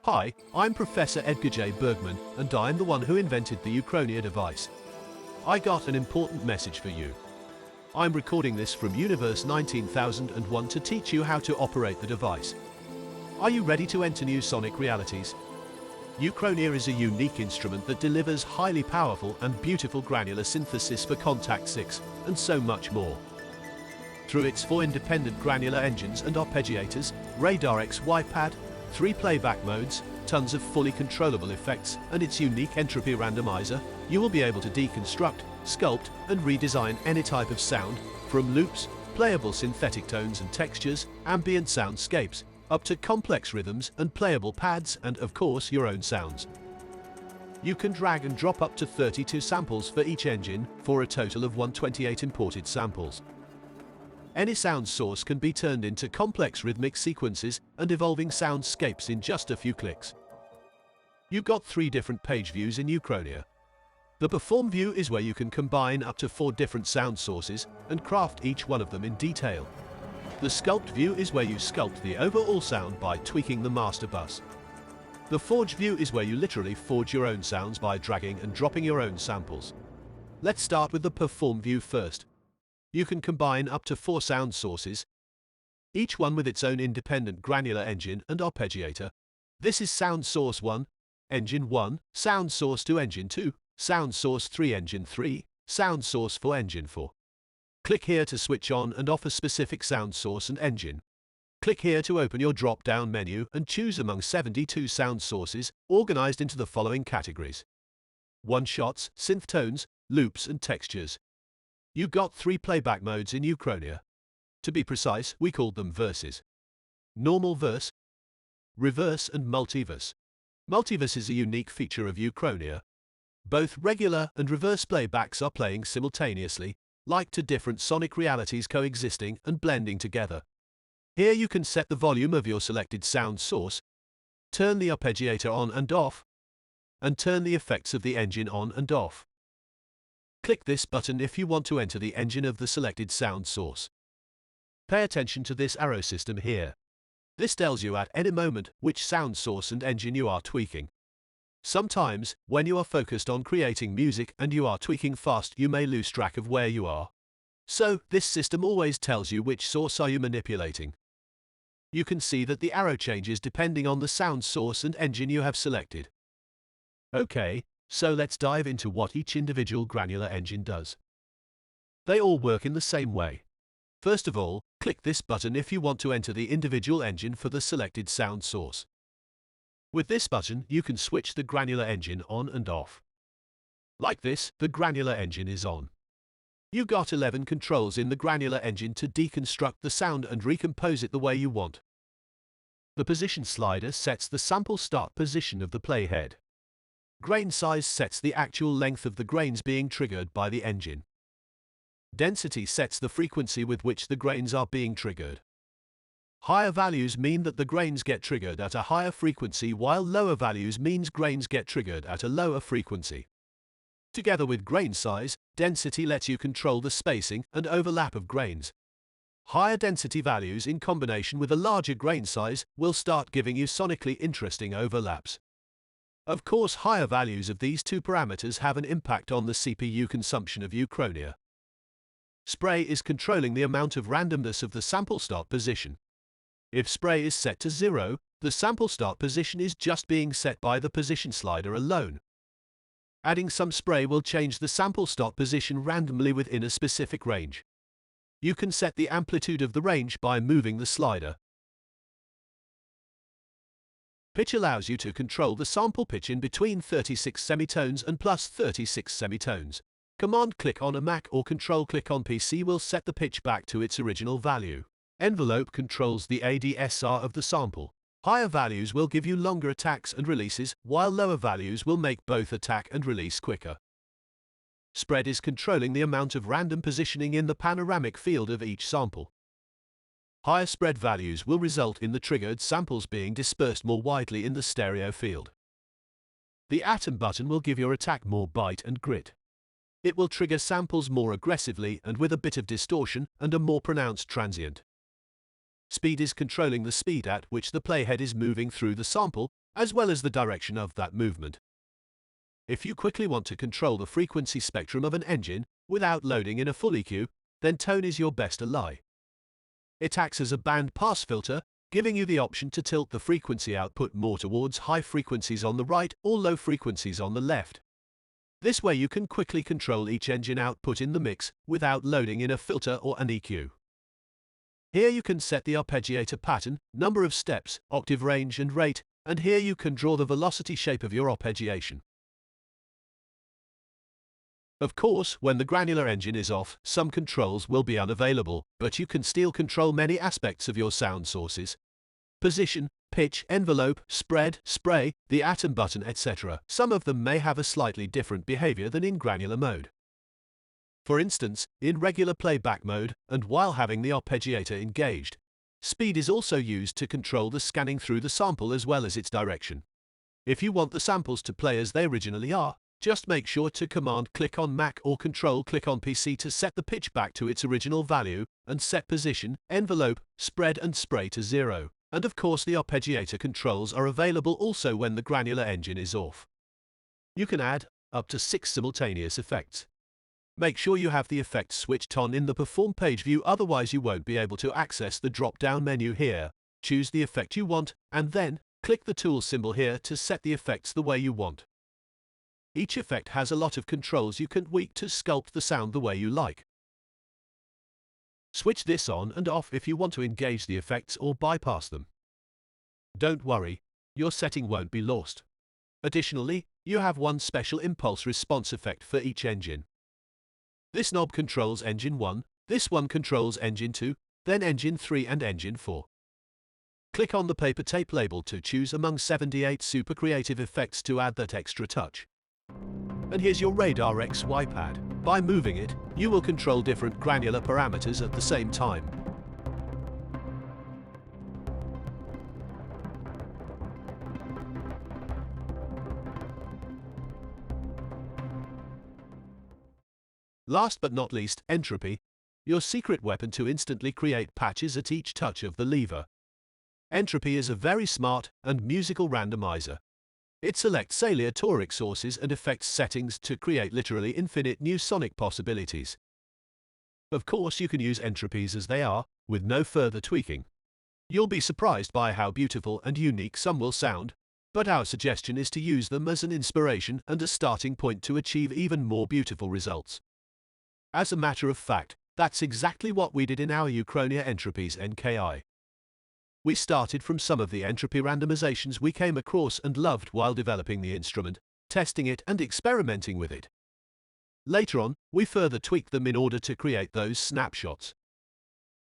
Hi, I'm Professor Edgar J. Bergman, and I'm the one who invented the Uchronia device. I got an important message for you. I'm recording this from Universe 19001 to teach you how to operate the device. Are you ready to enter new sonic realities? Uchronia is a unique instrument that delivers highly powerful and beautiful granular synthesis for Kontakt 6, and so much more. Through its 4 independent granular engines and arpeggiators, radar XY pad, 3 playback modes, tons of fully controllable effects, and its unique Entropy randomizer, you will be able to deconstruct, sculpt, and redesign any type of sound, from loops, playable synthetic tones and textures, ambient soundscapes, up to complex rhythms and playable pads and, of course, your own sounds. You can drag and drop up to 32 samples for each engine, for a total of 128 imported samples. Any sound source can be turned into complex rhythmic sequences and evolving soundscapes in just a few clicks. You've got 3 different page views in Uchronia. The Perform view is where you can combine up to 4 different sound sources and craft each one of them in detail. The Sculpt view is where you sculpt the overall sound by tweaking the master bus. The Forge view is where you literally forge your own sounds by dragging and dropping your own samples. Let's start with the Perform view first. You can combine up to 4 sound sources, each one with its own independent granular engine and arpeggiator. This is Sound Source 1, Engine 1, Sound Source 2, Engine 2, Sound Source 3, Engine 3, Sound Source 4, Engine 4. Click here to switch on and off a specific sound source and engine. Click here to open your drop-down menu and choose among 72 sound sources organized into the following categories: one-shots, synth tones, loops and textures. You got 3 playback modes in Uchronia. To be precise, we called them verses. Normal verse, reverse and multiverse. Multiverse is a unique feature of Uchronia. Both regular and reverse playbacks are playing simultaneously, like 2 different sonic realities coexisting and blending together. Here you can set the volume of your selected sound source, turn the arpeggiator on and off, and turn the effects of the engine on and off. Click this button if you want to enter the engine of the selected sound source. Pay attention to this arrow system here. This tells you at any moment which sound source and engine you are tweaking. Sometimes, when you are focused on creating music and you are tweaking fast, you may lose track of where you are. So, this system always tells you which source are you manipulating. You can see that the arrow changes depending on the sound source and engine you have selected. Okay, so let's dive into what each individual granular engine does. They all work in the same way. First of all, click this button if you want to enter the individual engine for the selected sound source. With this button, you can switch the granular engine on and off. Like this, the granular engine is on. You got 11 controls in the granular engine to deconstruct the sound and recompose it the way you want. The position slider sets the sample start position of the playhead. Grain size sets the actual length of the grains being triggered by the engine. Density sets the frequency with which the grains are being triggered. Higher values mean that the grains get triggered at a higher frequency, while lower values means grains get triggered at a lower frequency. Together with grain size, density lets you control the spacing and overlap of grains. Higher density values in combination with a larger grain size will start giving you sonically interesting overlaps. Of course, higher values of these 2 parameters have an impact on the CPU consumption of Uchronia. Spray is controlling the amount of randomness of the sample start position. If spray is set to 0, the sample start position is just being set by the position slider alone. Adding some spray will change the sample start position randomly within a specific range. You can set the amplitude of the range by moving the slider. Pitch allows you to control the sample pitch in between 36 semitones and plus 36 semitones. Command-click on a Mac or Control-click on PC will set the pitch back to its original value. Envelope controls the ADSR of the sample. Higher values will give you longer attacks and releases, while lower values will make both attack and release quicker. Spread is controlling the amount of random positioning in the panoramic field of each sample. Higher spread values will result in the triggered samples being dispersed more widely in the stereo field. The Atom button will give your attack more bite and grit. It will trigger samples more aggressively and with a bit of distortion and a more pronounced transient. Speed is controlling the speed at which the playhead is moving through the sample, as well as the direction of that movement. If you quickly want to control the frequency spectrum of an engine without loading in a full EQ, then tone is your best ally. It acts as a band pass filter, giving you the option to tilt the frequency output more towards high frequencies on the right or low frequencies on the left. This way you can quickly control each engine output in the mix without loading in a filter or an EQ. Here you can set the arpeggiator pattern, number of steps, octave range and rate, and here you can draw the velocity shape of your arpeggiation. Of course, when the granular engine is off, some controls will be unavailable, but you can still control many aspects of your sound sources. Position, pitch, envelope, spread, spray, the atom button, etc. Some of them may have a slightly different behavior than in granular mode. For instance, in regular playback mode, and while having the arpeggiator engaged, speed is also used to control the scanning through the sample as well as its direction. If you want the samples to play as they originally are, just make sure to Command-click on Mac or Control-click on PC to set the pitch back to its original value and set position, envelope, spread and spray to 0. And of course the arpeggiator controls are available also when the granular engine is off. You can add up to 6 simultaneous effects. Make sure you have the effects switched on in the Perform page view, otherwise you won't be able to access the drop-down menu here. Choose the effect you want and then click the tool symbol here to set the effects the way you want. Each effect has a lot of controls you can tweak to sculpt the sound the way you like. Switch this on and off if you want to engage the effects or bypass them. Don't worry, your setting won't be lost. Additionally, you have one special impulse response effect for each engine. This knob controls engine 1, this one controls engine 2, then engine 3 and engine 4. Click on the paper tape label to choose among 78 super creative effects to add that extra touch. And here's your Radar XY pad. By moving it, you will control different granular parameters at the same time. Last but not least, Entropy, your secret weapon to instantly create patches at each touch of the lever. Entropy is a very smart and musical randomizer. It selects aleatoric sources and effects settings to create literally infinite new sonic possibilities. Of course, you can use entropies as they are, with no further tweaking. You'll be surprised by how beautiful and unique some will sound, but our suggestion is to use them as an inspiration and a starting point to achieve even more beautiful results. As a matter of fact, that's exactly what we did in our Uchronia Entropies NKI. We started from some of the entropy randomizations we came across and loved while developing the instrument, testing it and experimenting with it. Later on, we further tweaked them in order to create those snapshots.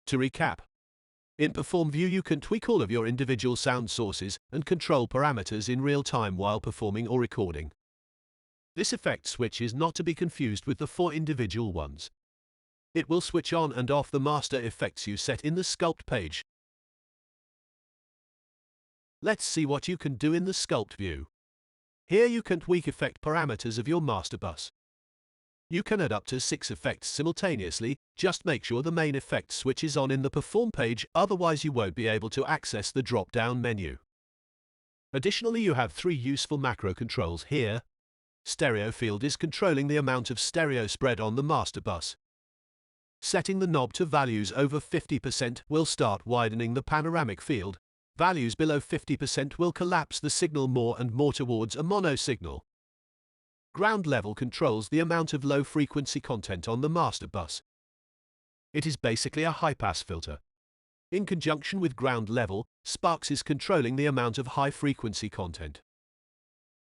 To recap, in Perform view you can tweak all of your individual sound sources and control parameters in real time while performing or recording. This effect switch is not to be confused with the 4 individual ones. It will switch on and off the master effects you set in the Sculpt page. Let's see what you can do in the Sculpt view. Here you can tweak effect parameters of your master bus. You can add up to 6 effects simultaneously, just make sure the main effect switch is on in the Perform page, otherwise you won't be able to access the drop-down menu. Additionally, you have 3 useful macro controls here. Stereo field is controlling the amount of stereo spread on the master bus. Setting the knob to values over 50% will start widening the panoramic field. Values below 50% will collapse the signal more and more towards a mono signal. Ground level controls the amount of low-frequency content on the master bus. It is basically a high-pass filter. In conjunction with ground level, Sparks is controlling the amount of high-frequency content.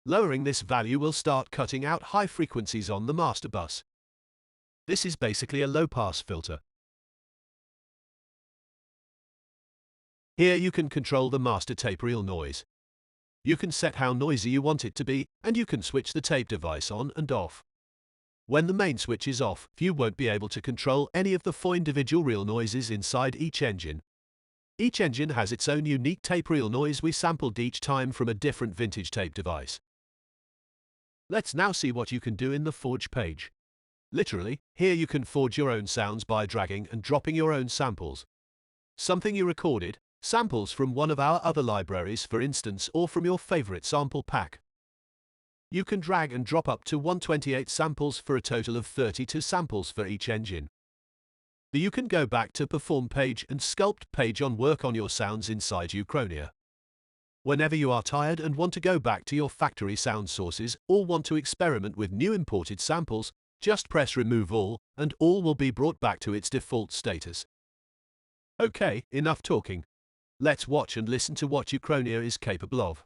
Lowering this value will start cutting out high frequencies on the master bus. This is basically a low-pass filter. Here you can control the master tape reel noise. You can set how noisy you want it to be, and you can switch the tape device on and off. When the main switch is off, you won't be able to control any of the 4 individual reel noises inside each engine. Each engine has its own unique tape reel noise we sampled each time from a different vintage tape device. Let's now see what you can do in the Forge page. Literally, here you can forge your own sounds by dragging and dropping your own samples. Something you recorded, samples from one of our other libraries, for instance, or from your favorite sample pack. You can drag and drop up to 128 samples for a total of 32 samples for each engine. You can go back to Perform page and Sculpt page on work on your sounds inside Uchronia. Whenever you are tired and want to go back to your factory sound sources or want to experiment with new imported samples, just press Remove All and all will be brought back to its default status. Okay, enough talking. Let's watch and listen to what Uchronia is capable of.